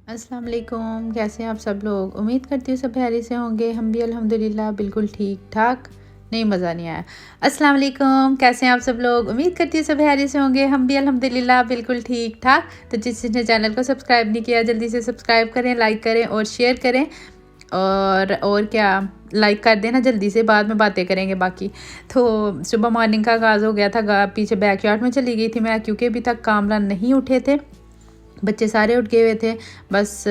अस्सलाम वालेकुम। कैसे हैं आप सब लोग? उम्मीद करती हूँ सब खैरियत से होंगे। हम भी अल्हम्दुलिल्लाह बिल्कुल ठीक ठाक। नहीं, मज़ा नहीं आया। अस्सलाम वालेकुम। कैसे हैं आप सब लोग? उम्मीद करती हूँ सब खैरियत से होंगे। हम भी अल्हम्दुलिल्लाह बिल्कुल ठीक ठाक। तो जिसने चैनल को सब्सक्राइब नहीं किया जल्दी से सब्सक्राइब करें, लाइक करें और शेयर करें। और क्या, लाइक कर देना जल्दी से, बाद में बातें करेंगे बाकी। तो सुबह मॉर्निंग का आगाज़ हो गया था। पीछे बैकयार्ड में चली गई थी मैं, क्योंकि अभी तक कामरान नहीं उठे थे। बच्चे सारे उठ गए हुए थे, बस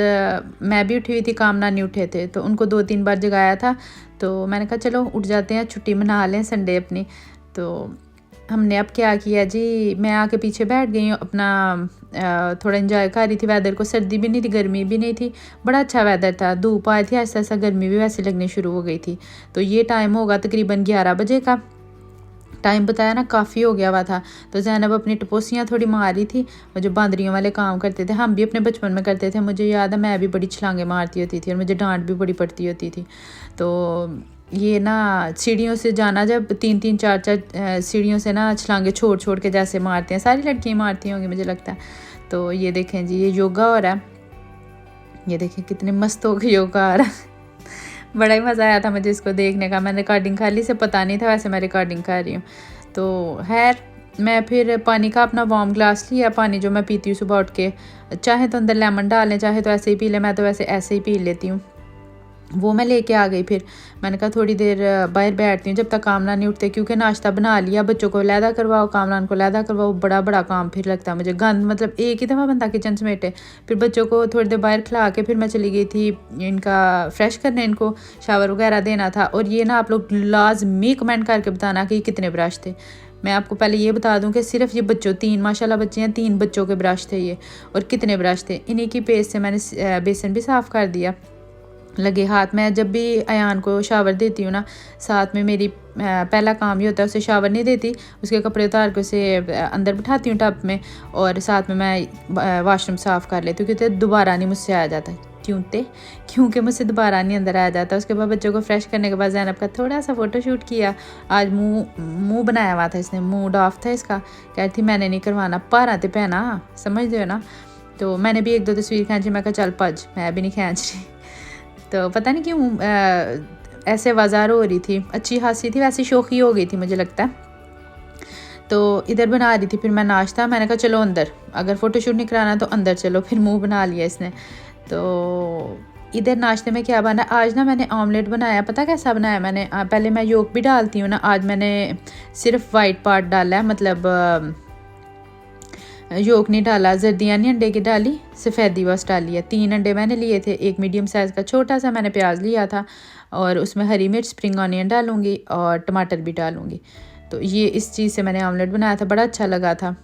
मैं भी उठी हुई थी, कामना नहीं उठे थे। तो उनको 2-3 बार जगाया था। तो मैंने कहा चलो उठ जाते हैं, छुट्टी मना लें संडे अपनी। तो हमने अब क्या किया जी, मैं आके पीछे बैठ गई हूँ अपना। थोड़ा इंजॉय कर रही थी वेदर को। सर्दी भी नहीं थी, गर्मी भी नहीं थी, बड़ा अच्छा वेदर था। धूप आई थी, ऐसा ऐसा गर्मी भी वैसे लगनी शुरू हो गई थी। तो ये टाइम होगा तकरीबन 11 बजे का। टाइम बताया ना, काफ़ी हो गया हुआ था। तो ज़ैनब अपनी टपोसियाँ थोड़ी मार रही थी। वो जो बांदरियों वाले काम करते थे, हम भी अपने बचपन में करते थे। मुझे याद है मैं भी बड़ी छलांगे मारती होती थी और मुझे डांट भी बड़ी पड़ती होती थी। तो ये ना, सीढ़ियों से जाना, जब 3-3 4-4 सीढ़ियों से ना छलांगे छोड़ छोड़ के जैसे मारते हैं, सारी लड़कियाँ मारती होंगी मुझे लगता है। तो ये देखें जी, ये योगा हो रहा है। ये देखें कितने मस्त हो गए योगा आ रहा है। बड़ा ही मज़ा आया था मुझे इसको देखने का। मैंने रिकॉर्डिंग कर ली, से पता नहीं था वैसे मैं रिकॉर्डिंग कर रही हूँ। तो खैर, मैं फिर पानी का अपना वार्म ग्लास लिया। पानी जो मैं पीती हूँ सुबह उठ के, चाहे तो अंदर लेमन डाल लें, चाहे तो ऐसे ही पी लें। मैं तो वैसे ऐसे ही पी लेती हूँ। वो मैं लेके आ गई। फिर मैंने कहा थोड़ी देर बाहर बैठती हूँ जब तक कामरान नहीं उठते, क्योंकि नाश्ता बना लिया। बच्चों को लैदा करवाओ, कामरान को लैदा करवाओ, बड़ा बड़ा काम फिर लगता है मुझे। गंद मतलब एक ही दफ़ा बनता किचन समेटे। फिर बच्चों को थोड़ी देर बाहर खिला के फिर मैं चली गई थी इनका फ्रेश करने, इनको शावर वगैरह देना था। और ये ना, आप लोग लाजमी कमेंट करके बताना कि कितने ब्रश थे। मैं आपको पहले ये बता दूं कि सिर्फ ये बच्चों 3 माशाल्लाह बच्चे हैं, 3 बच्चों के ब्रश थे ये। और कितने ब्रश थे। इन्हीं की पेस्ट से मैंने बेसन भी साफ़ कर दिया लगे हाथ। मैं जब भी अयान को शावर देती हूँ ना, साथ में मेरी पहला काम ये होता है, उसे शावर नहीं देती, उसके कपड़े उतार के उसे अंदर बिठाती हूँ टब में, और साथ में मैं वाशरूम साफ़ कर लेती हूँ, क्योंकि दोबारा नहीं मुझसे आया जाता। क्योंकि मुझसे दोबारा नहीं अंदर आया जाता। उसके बाद बच्चों को फ्रेश करने के बाद ज़ैनब का थोड़ा सा फ़ोटो शूट किया। आज मुँह बनाया हुआ था इसने, मूड ऑफ था इसका। कहती मैंने नहीं करवाना, पारा ते पहना, समझ दो ना। तो मैंने भी 1-2 तस्वीर खींची। मैं कहा चल भज, मैं भी नहीं खींच रही। तो पता नहीं क्यों ऐसे बाजार हो रही थी, अच्छी खासी थी, वैसी शौकी हो गई थी मुझे लगता है। तो इधर बना रही थी फिर मैं नाश्ता। मैंने कहा चलो अंदर, अगर फ़ोटोशूट नहीं कराना तो अंदर चलो। फिर मुंह बना लिया इसने। तो इधर नाश्ते में क्या बना, आज ना मैंने ऑमलेट बनाया। पता कैसा बनाया मैंने? पहले मैं योक भी डालती हूँ ना, आज मैंने सिर्फ वाइट पार्ट डाला है, मतलब योक नहीं डाला, जर्दियाँ नहीं अंडे की डाली, सफ़ेदी बस डाली है। 3 अंडे मैंने लिए थे, एक मीडियम साइज़ का छोटा सा मैंने प्याज लिया था, और उसमें हरी मिर्च, स्प्रिंग ऑनियन डालूँगी और टमाटर भी डालूँगी। तो ये इस चीज़ से मैंने ऑमलेट बनाया था, बड़ा अच्छा लगा था।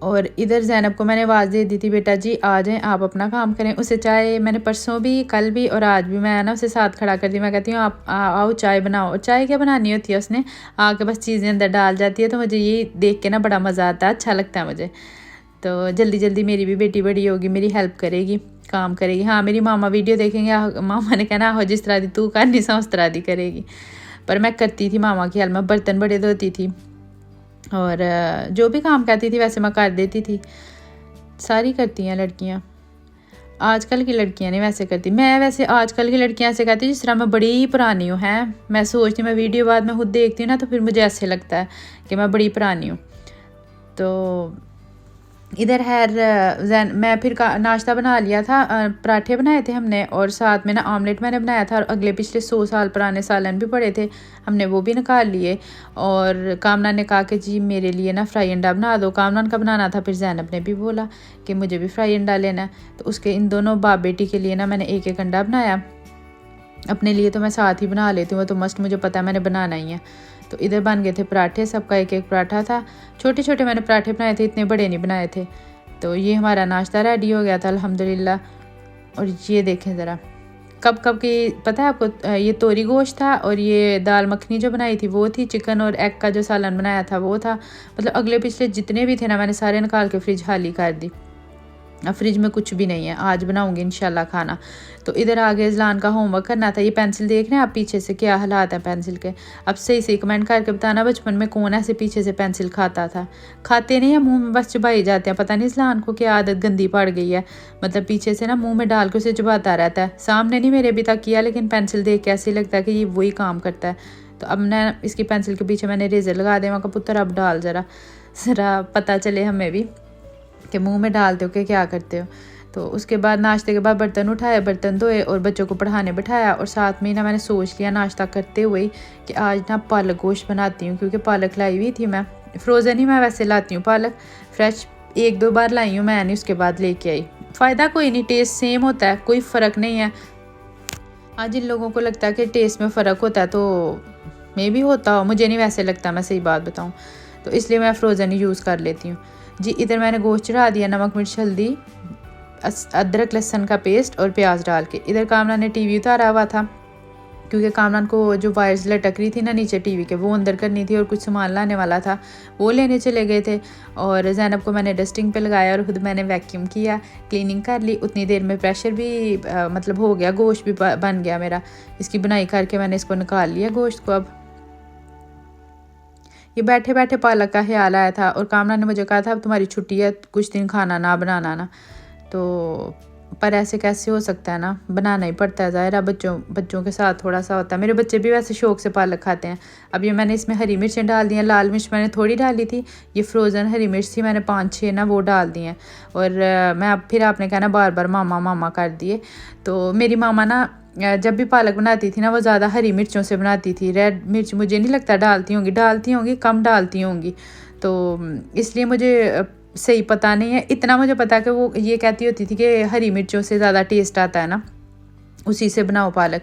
और इधर ज़ैनब को मैंने आवाज़ दे दी थी, बेटा जी आ जाएँ, आप अपना काम करें। उसे चाय मैंने परसों भी, कल भी और आज भी मैं ना उसे साथ खड़ा कर दी। मैं कहती हूँ आप आओ चाय बनाओ। और चाय क्या बनानी होती है, उसने आके बस चीज़ें अंदर डाल जाती है। तो मुझे ये देख के ना बड़ा मज़ा आता है, अच्छा लगता है मुझे। तो जल्दी जल्दी मेरी भी बेटी बड़ी होगी, मेरी हेल्प करेगी, काम करेगी। हाँ, मेरी मामा वीडियो देखेंगे, मामा ने कहना हो जिस तरह दी तू कर, नहीं सा उस तरह दी करेगी। पर मैं करती थी मामा की हेल्प, मैं बर्तन बड़े धोती थी, और जो भी काम कहती थी वैसे मैं कर देती थी। सारी करती हैं लड़कियां, आजकल की लड़कियां नहीं वैसे करती। मैं वैसे आजकल की लड़कियां ऐसे कहती हैं जिस तरह मैं बड़ी पुरानी हूँ। हैं, मैं सोचती हूँ, मैं वीडियो बाद में खुद देखती हूँ ना, तो फिर मुझे ऐसे लगता है कि मैं बड़ी पुरानी हूँ। तो इधर है मैं फिर नाश्ता बना लिया था। पराठे बनाए थे हमने, और साथ में ना ऑमलेट मैंने बनाया था। और अगले पिछले 100 साल पुराने सालन भी पड़े थे, हमने वो भी निकाल लिए। और कामना ने कहा कि जी मेरे लिए ना फ्राई अंडा बना दो। कामना का बनाना था, फिर ज़ैनब ने भी बोला कि मुझे भी फ्राई अंडा लेना है। तो उसके इन दोनों बाप बेटी के लिए ना मैंने एक एक अंडा बनाया। अपने लिए तो मैं साथ ही बना लेती हूँ, वो तो मस्ट मुझे पता है मैंने बनाना ही है। तो इधर बन गए थे पराठे, सबका एक एक पराठा था। छोटे छोटे मैंने पराठे बनाए थे, इतने बड़े नहीं बनाए थे। तो ये हमारा नाश्ता रेडी हो गया था अल्हम्दुलिल्लाह। और ये देखें ज़रा, कब कब की पता है आपको, ये तोरी गोश्त था, और ये दाल मखनी जो बनाई थी वो थी, चिकन और एग का जो सालन बनाया था वो था। मतलब अगले पिछले जितने भी थे ना, मैंने सारे निकाल के फ्रिज खाली कर दी। अब फ्रिज में कुछ भी नहीं है, आज बनाऊंगी इंशाल्लाह खाना। तो इधर आगे इज़लान का होमवर्क करना था। ये पेंसिल देख रहे हैं आप पीछे से, क्या हालात है पेंसिल के। अब सही सही कमेंट करके बताना बचपन में कौन ऐसे पीछे से पेंसिल खाता था। खाते नहीं है, मुंह में बस चबाई जाते हैं। पता नहीं इज़लान को क्या आदत गंदी पड़ गई है, मतलब पीछे से ना मुँह में डाल के उसे चबाता रहता है। सामने नहीं मेरे अभी तक किया, लेकिन पेंसिल देख के ऐसे लगता है कि ये वही काम करता है। तो अब मैं इसकी पेंसिल के पीछे मैंने रेज़र लगा दिया। वहाँ का पुत्र अब डाल ज़रा पता चले हमें भी कि मुंह में डालते हो कि क्या करते हो। तो उसके बाद नाश्ते के बाद बर्तन उठाए, बर्तन धोए और बच्चों को पढ़ाने बिठाया। और साथ में ना मैंने सोच लिया नाश्ता करते हुए ही कि आज ना पालक गोश्त बनाती हूँ, क्योंकि पालक लाई हुई थी मैं। फ्रोज़न ही मैं वैसे लाती हूँ पालक, फ्रेश 1-2 बार लाई हूँ मैंने, उसके बाद लेके आई। फ़ायदा कोई नहीं, टेस्ट सेम होता है, कोई फ़र्क नहीं है। हाँ, जिन लोगों को लगता है कि टेस्ट में फ़र्क होता है तो मे भी होता हो, मुझे नहीं वैसे लगता, मैं सही बात बताऊँ तो, इसलिए मैं फ़्रोज़न ही यूज़ कर लेती हूँ जी। इधर मैंने गोश्त चढ़ा दिया, नमक मिर्च हल्दी अदरक लहसुन का पेस्ट और प्याज डाल के। इधर कामरान ने टीवी उतारा हुआ था, क्योंकि कामरान को जो वायर्स लटक रही थी ना नीचे टीवी के, वो अंदर करनी थी और कुछ सामान लाने वाला था, वो लेने चले गए थे। और ज़ैनब को मैंने डस्टिंग पे लगाया और खुद मैंने वैक्यूम किया, क्लीनिंग कर ली। उतनी देर में प्रेशर भी मतलब हो गया, गोश्त भी बन गया मेरा। इसकी बुनाई करके मैंने इसको निकाल लिया गोश्त को। अब ये बैठे बैठे पालक का ख्याल आया था और कामरान ने मुझे कहा था अब तुम्हारी छुट्टी है, कुछ दिन खाना ना बनाना ना। तो पर ऐसे कैसे हो सकता है ना, बनाना ही पड़ता है, ज़ाहिर है बच्चों के साथ थोड़ा सा होता है। मेरे बच्चे भी वैसे शौक से पालक खाते हैं। अब ये मैंने इसमें हरी मिर्चें डाल दी हैं, लाल मिर्च मैंने थोड़ी डाली थी, ये फ्रोज़न हरी मिर्च थी मैंने 5-6 ना वो डाल दी हैं। और मैं अब फिर आपने कहना बार बार मामा मामा कर दिए। तो मेरी मामा ना जब भी पालक बनाती थी ना, वो ज़्यादा हरी मिर्चों से बनाती थी। रेड मिर्च मुझे नहीं लगता डालती होंगी, कम डालती होंगी। तो इसलिए मुझे सही पता नहीं है। इतना मुझे पता कि वो ये कहती होती थी कि हरी मिर्चों से ज़्यादा टेस्ट आता है ना, उसी से बनाओ पालक।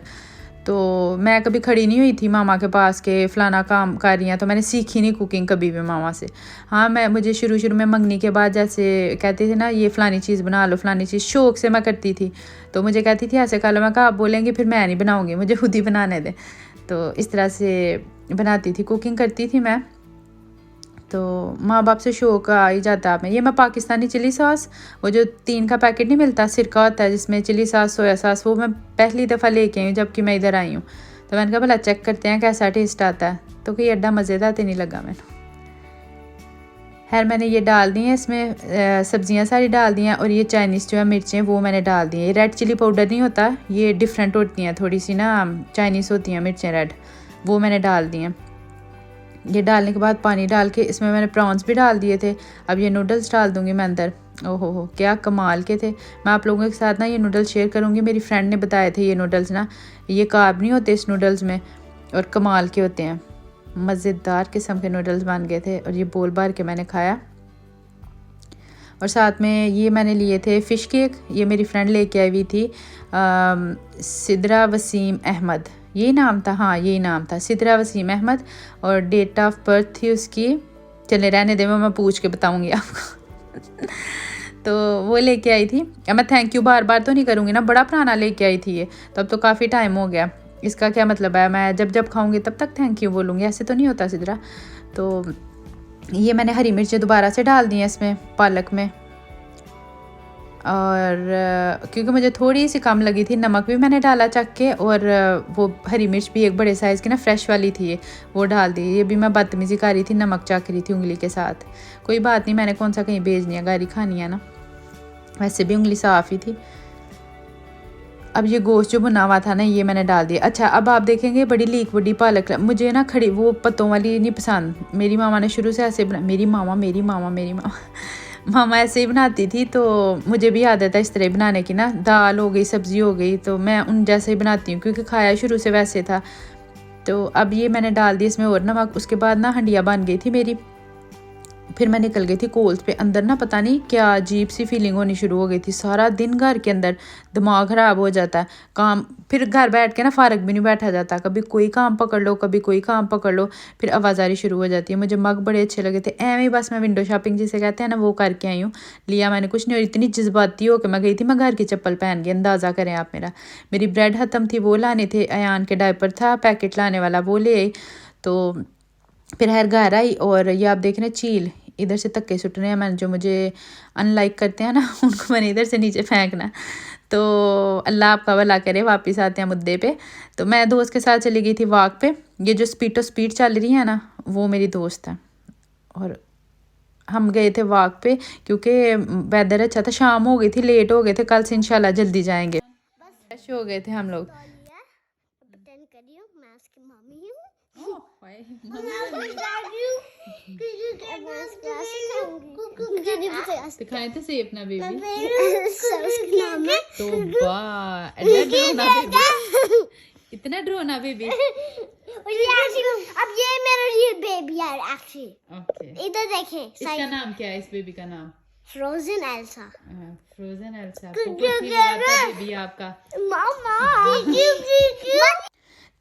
तो मैं कभी खड़ी नहीं हुई थी मामा के पास के फ़लाना काम कर रही हैं, तो मैंने सीखी नहीं कुकिंग कभी भी मामा से। हाँ, मुझे शुरू में मंगनी के बाद जैसे कहते थे ना ये फ़लानी चीज़ बना लो, फ़लानी चीज़ शौक़ से मैं करती थी। तो मुझे कहती थी ऐसे कर लो, मैं कहा आप बोलेंगे फिर मैं नहीं बनाऊँगी, मुझे खुद ही बनाने दें। तो इस तरह से बनाती थी, कुकिंग करती थी मैं। तो माँ बाप से शौक आ ही जाता है आप में। ये मैं पाकिस्तानी चिली सॉस, वो जो 3 का पैकेट नहीं मिलता, सिरका होता है जिसमें चिली सॉस सोया सॉस, वो मैं पहली दफ़ा लेके आई हूँ जबकि मैं इधर आई हूँ। तो मैंने कहा भला चेक करते हैं कैसा टेस्ट आता है। तो कोई एड्डा मज़ेदार तो नहीं लगा मैंने। खैर मैंने ये डाल दी हैं इसमें, सब्जियां सारी डाल दी हैं। और ये चाइनीज़ जो है मिर्चें वो मैंने डाल दी हैं। ये रेड चिली पाउडर नहीं होता, ये डिफरेंट होती हैं थोड़ी सी ना, चाइनीज़ होती हैं मिर्चें रेड, वो मैंने डाल दी हैं। ये डालने के बाद पानी डाल के इसमें मैंने प्रॉन्स भी डाल दिए थे। अब ये नूडल्स डाल दूँगी मैं अंदर। ओहो हो, क्या कमाल के थे। मैं आप लोगों के साथ ना ये नूडल्स शेयर करूँगी। मेरी फ्रेंड ने बताए थे ये नूडल्स ना, ये कार्ब नहीं होते इस नूडल्स में, और कमाल के होते हैं, मज़ेदार किस्म के नूडल्स बन गए थे। और ये बोल भर के मैंने खाया। और साथ में ये मैंने लिए थे फ़िश केक, ये मेरी फ्रेंड लेके आई हुई थी, सिद्रा वसीम अहमद यही नाम था, हाँ यही नाम था, सिद्रा वसीम अहमद। और डेट ऑफ बर्थ थी उसकी, चले रहने दे, मैं पूछ के बताऊंगी आपको। तो वो लेके आई थी। अब मैं थैंक यू बार बार तो नहीं करूँगी ना, बड़ा पुराना लेके आई थी ये, तो अब तो काफ़ी टाइम हो गया। इसका क्या मतलब है, मैं जब खाऊंगी तब तक थैंक यू बोलूँगी, ऐसे तो नहीं होता सिद्रा। तो ये मैंने हरी मिर्चें दोबारा से डाल दी हैं इसमें पालक में। और क्योंकि मुझे थोड़ी सी कम लगी थी, नमक भी मैंने डाला चख के, और वो हरी मिर्च भी एक बड़े साइज़ की ना फ्रेश वाली थी ये, वो डाल दी। ये भी मैं बदतमीज़ी कर रही थी, नमक चख रही थी उंगली के साथ। कोई बात नहीं, मैंने कौन सा कहीं भेजनी है, गारी खानी है ना, वैसे भी उंगली साफ़ ही थी। अब ये गोश्त जो भुना हुआ था ना, ये मैंने डाल दिया। अच्छा, अब आप देखेंगे बड़ी लीक बड़ी पालक, मुझे ना खड़ी वो पत्तों वाली नहीं पसंद। मेरी मामा ने शुरू से ऐसे मेरी मामा मामा ऐसे ही बनाती थी, तो मुझे भी आदत है इस तरह बनाने की ना। दाल हो गई, सब्ज़ी हो गई, तो मैं उन जैसे ही बनाती हूँ, क्योंकि खाया शुरू से वैसे था। तो अब ये मैंने डाल दी इसमें और नमक। उसके बाद ना हंडिया बन गई थी मेरी। फिर मैं निकल गई थी कोल्स पे। अंदर ना पता नहीं क्या अजीब सी फीलिंग होनी शुरू हो गई थी। सारा दिन घर के अंदर दिमाग ख़राब हो जाता है, काम, फिर घर बैठ के ना फ़ारग भी नहीं बैठा जाता। कभी कोई काम पकड़ लो, कभी कोई काम पकड़ लो, फिर आवाज़ारी शुरू हो जाती है। मुझे मग बड़े अच्छे लगे थे, एवं ही बस मैं विंडो शॉपिंग जिसे कहते हैं ना, वो करके आई हूँ। लिया मैंने कुछ नहीं, और इतनी जज्बाती हो के मैं गई थी, मैं घर की चप्पल पहन के, अंदाज़ा करें आप मेरा। मेरी ब्रेड ख़त्म थी, वो लाने थे। अयान के डायपर था पैकेट लाने वाला, वो ले आई। तो फिर हर घर आई। और ये आप देख रहे हैं चील, इधर से धक्के सुटने हैं। मैंने जो मुझे अनलाइक करते हैं ना उनको मैंने इधर से नीचे फेंकना। तो अल्लाह आपका भला करे, वापस आते हैं मुद्दे पे। तो मैं दोस्त के साथ चली गई थी वॉक पे। ये जो स्पीड चल रही है ना वो मेरी दोस्त है, और हम गए थे वॉक पे क्योंकि वेदर अच्छा था। शाम हो गई थी, लेट हो गए थे, कल से इंशाल्लाह जल्दी जाएंगे। फ्रेश हो गए थे हम लोग। दिखाए थे से अपना बेबी तो इतना डरोना बेबी। अब ये मेरा रियल बेबी है एक्चुअली। ओके, इधर देखें, इसका नाम क्या है इस बेबी का नाम? Frozen Elsa. Frozen Elsa. Baby आपका मामा।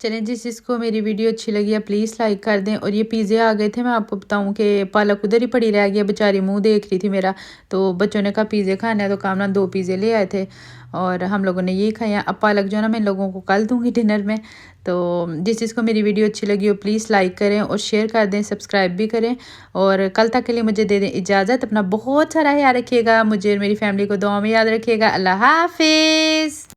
चलें, जिसको मेरी वीडियो अच्छी लगी है प्लीज़ लाइक कर दें। और ये पिज़्ज़े आ गए थे। मैं आपको बताऊं कि पालक उधर ही पड़ी रह गई, बेचारी मुंह देख रही थी मेरा। तो बच्चों ने कहा पिज़्ज़े खाना है, तो कामना 2 पिज़्ज़े ले आए थे और हम लोगों ने यही खाया। अब पालक जो है ना मैं इन लोगों को कल दूंगी डिनर में। तो जिसको मेरी वीडियो अच्छी लगी हो प्लीज़ लाइक करें और शेयर कर दें, सब्सक्राइब भी करें। और कल तक के लिए मुझे दे दें इजाज़त। अपना बहुत सारा ख्याल रखिएगा, मुझे और मेरी फैमिली को दुआ में याद रखिएगा। अल्लाह हाफिज़।